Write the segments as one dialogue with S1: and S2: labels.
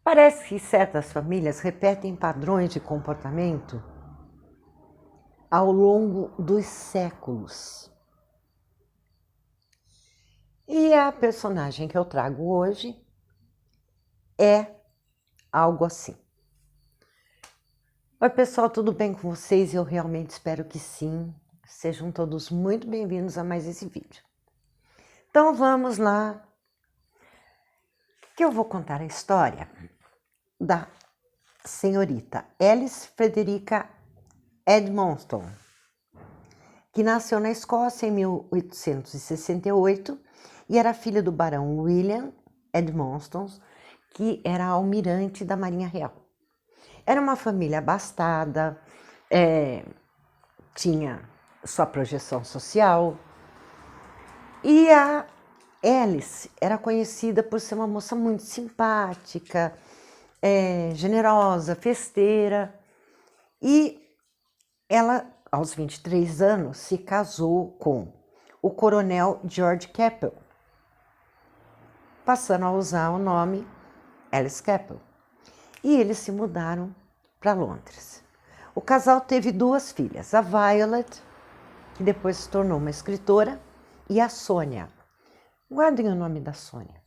S1: Parece que certas famílias repetem padrões de comportamento ao longo dos séculos. E a personagem que eu trago hoje é algo assim. Oi, pessoal, tudo bem com vocês? Eu realmente espero que sim. Sejam todos muito bem-vindos a mais esse vídeo. Então vamos lá, que eu vou contar a história da senhorita Alice Frederica Edmonston, que nasceu na Escócia em 1868 e era filha do barão William Edmonston, que era almirante da Marinha Real. Era uma família abastada, tinha sua projeção social, e a Alice era conhecida por ser uma moça muito simpática, generosa, festeira, e ela, aos 23 anos, se casou com o coronel George Capel, passando a usar o nome Alice Capel. E eles se mudaram para Londres. O casal teve duas filhas, a Violet, que depois se tornou uma escritora, e a Sônia. Guardem o nome da Sônia.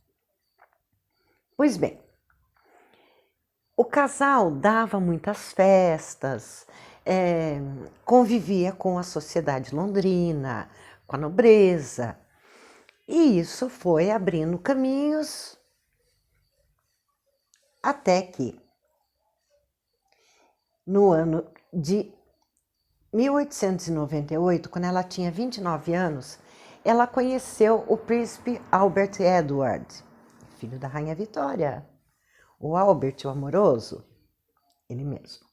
S1: Pois bem, o casal dava muitas festas, convivia com a sociedade londrina, com a nobreza, e isso foi abrindo caminhos até que, no ano de 1898, quando ela tinha 29 anos, ela conheceu o príncipe Albert Edward, filho da rainha Vitória. O Albert, o amoroso, ele mesmo,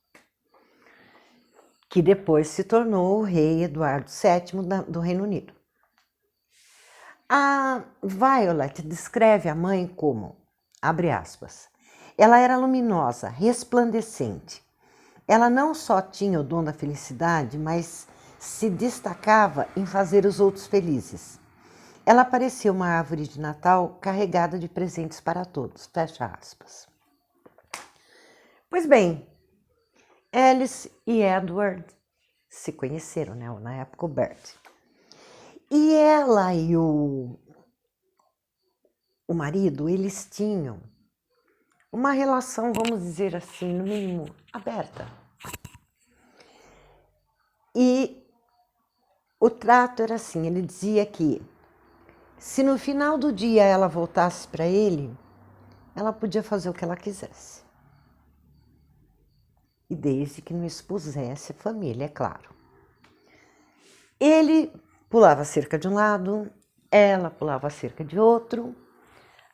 S1: que depois se tornou o rei Eduardo VII do Reino Unido. A Violet descreve a mãe como, abre aspas, ela era luminosa, resplandecente. Ela não só tinha o dom da felicidade, mas se destacava em fazer os outros felizes. Ela parecia uma árvore de Natal carregada de presentes para todos. Fecha aspas. Pois bem, Alice e Edward se conheceram, né? Na época o Bert. E ela e o marido, eles tinham uma relação, vamos dizer assim, no mínimo, aberta. E o trato era assim, ele dizia que se no final do dia ela voltasse para ele, ela podia fazer o que ela quisesse. E desde que não expusesse a família, é claro. Ele pulava a cerca de um lado, ela pulava a cerca de outro,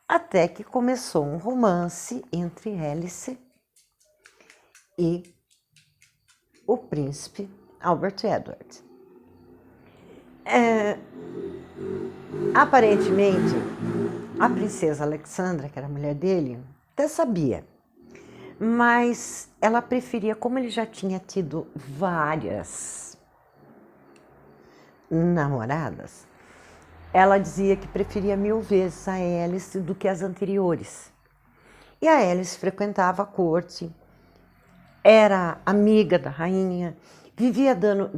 S1: até que começou um romance entre Alice e o príncipe Albert Edward. Aparentemente, a princesa Alexandra, que era a mulher dele, até sabia, mas ela preferia, como ele já tinha tido várias namoradas, ela dizia que preferia 1000 vezes a Alice do que as anteriores. E a Alice frequentava a corte, era amiga da rainha, vivia dando,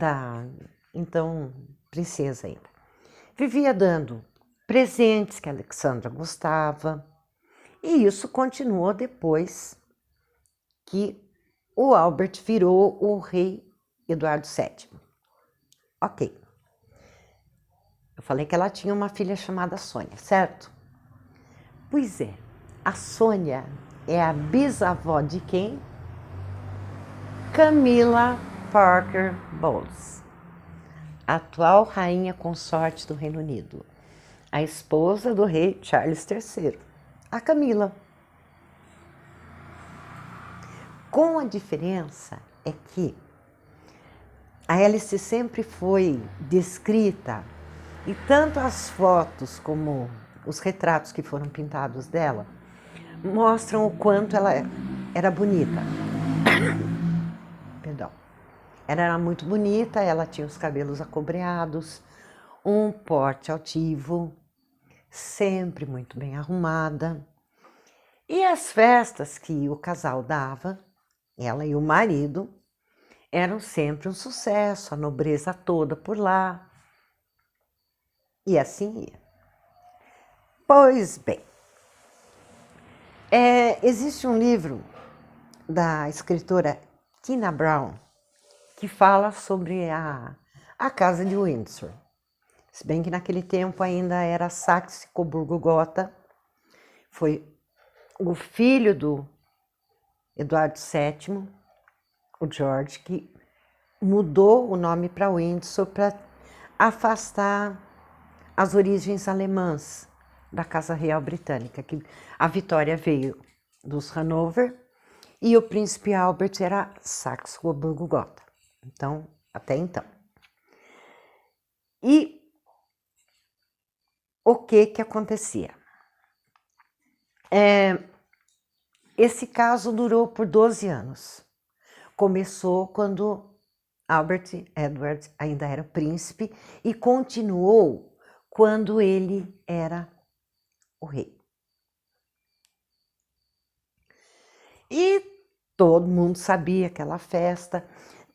S1: então princesa ainda, vivia dando presentes que a Alexandra gostava, e isso continuou depois que o Albert virou o rei Eduardo VII. Ok. Eu falei que ela tinha uma filha chamada Sônia, certo? Pois é, a Sônia é a bisavó de quem? Camilla Parker Bowles, atual rainha consorte do Reino Unido, a esposa do rei Charles III, a Camila. Com a diferença é que a Alice sempre foi descrita, e tanto as fotos como os retratos que foram pintados dela mostram o quanto ela era bonita. Perdão. Ela era muito bonita, ela tinha os cabelos acobreados, um porte altivo, sempre muito bem arrumada. E as festas que o casal dava, ela e o marido, eram sempre um sucesso, a nobreza toda por lá. E assim ia. Pois bem, existe um livro da escritora Tina Brown que fala sobre a casa de Windsor. Se bem que naquele tempo ainda era Saxe-Coburgo-Gotha. Foi o filho do Eduardo VII, o George, que mudou o nome para Windsor para afastar as origens alemãs da Casa Real Britânica, que a Vitória veio dos Hanover e o príncipe Albert era Saxe-Coburgo-Gotha. Então, até então. E o que acontecia? Esse caso durou por 12 anos. Começou quando Albert Edward ainda era príncipe e continuou quando ele era o rei. E todo mundo sabia aquela festa,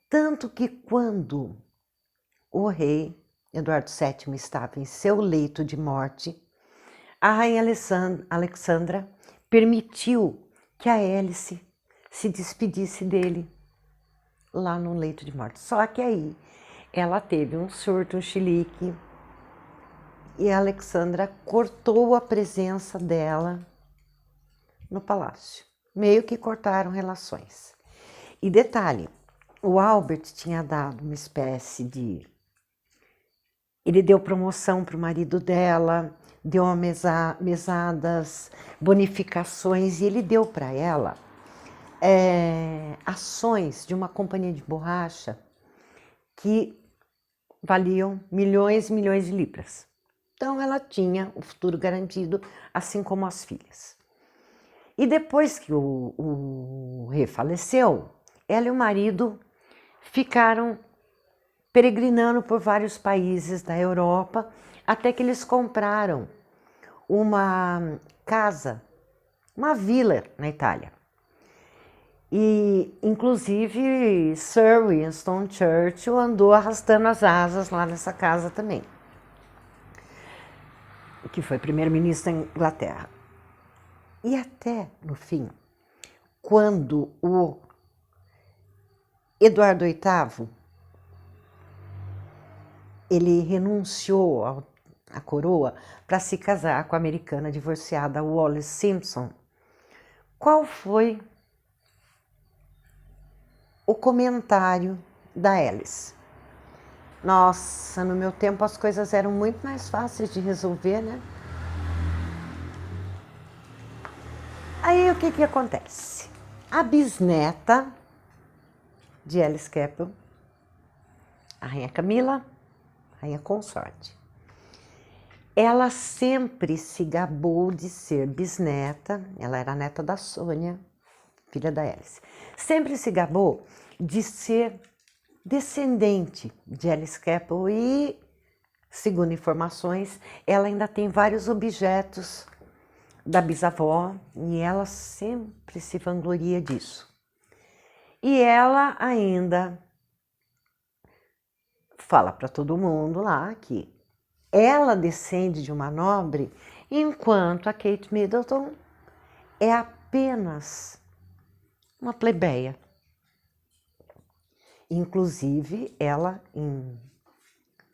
S1: tanto que quando o rei Eduardo VII estava em seu leito de morte, a rainha Alexandra permitiu que a Alice se despedisse dele lá no leito de morte. Só que aí ela teve um surto, um chilique, e a Alexandra cortou a presença dela no palácio. Meio que cortaram relações. E detalhe, o Albert tinha dado uma espécie de... Ele deu promoção para o marido dela, deu mesadas, bonificações, e ele deu para ela ações de uma companhia de borracha que valiam milhões e milhões de libras. Então ela tinha o futuro garantido, assim como as filhas. E depois que o rei faleceu, ela e o marido ficaram peregrinando por vários países da Europa, até que eles compraram uma casa, uma vila na Itália. E, inclusive, Sir Winston Churchill andou arrastando as asas lá nessa casa também, que foi primeiro-ministro da Inglaterra. E até, no fim, quando o Eduardo VIII, ele renunciou à coroa para se casar com a americana divorciada Wallis Simpson, qual foi o comentário da Alice? Nossa, no meu tempo as coisas eram muito mais fáceis de resolver, né? Aí o que acontece? A bisneta de Alice Keppel, a rainha Camila, rainha consorte, ela sempre se gabou de ser bisneta, ela era neta da Sônia, filha da Alice, sempre se gabou de ser descendente de Alice Keppel e, segundo informações, ela ainda tem vários objetos da bisavó e ela sempre se vangloria disso. E ela ainda fala para todo mundo lá que ela descende de uma nobre, enquanto a Kate Middleton é apenas uma plebeia. Inclusive, ela, em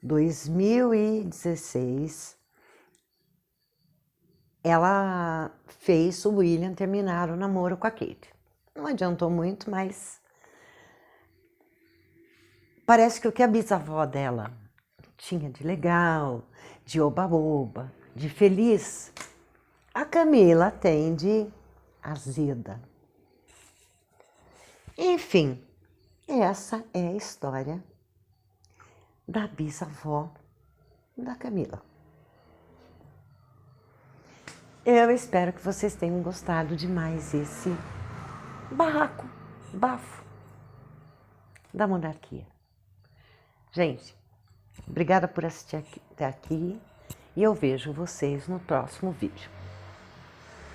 S1: 2016, ela fez o William terminar o namoro com a Kate. Não adiantou muito, mas parece que o que a bisavó dela tinha de legal, de oba-oba, de feliz, a Camila tem de azeda. Enfim, essa é a história da bisavó da Camila. Eu espero que vocês tenham gostado de mais esse bafo da monarquia. Gente, obrigada por assistir até aqui e eu vejo vocês no próximo vídeo.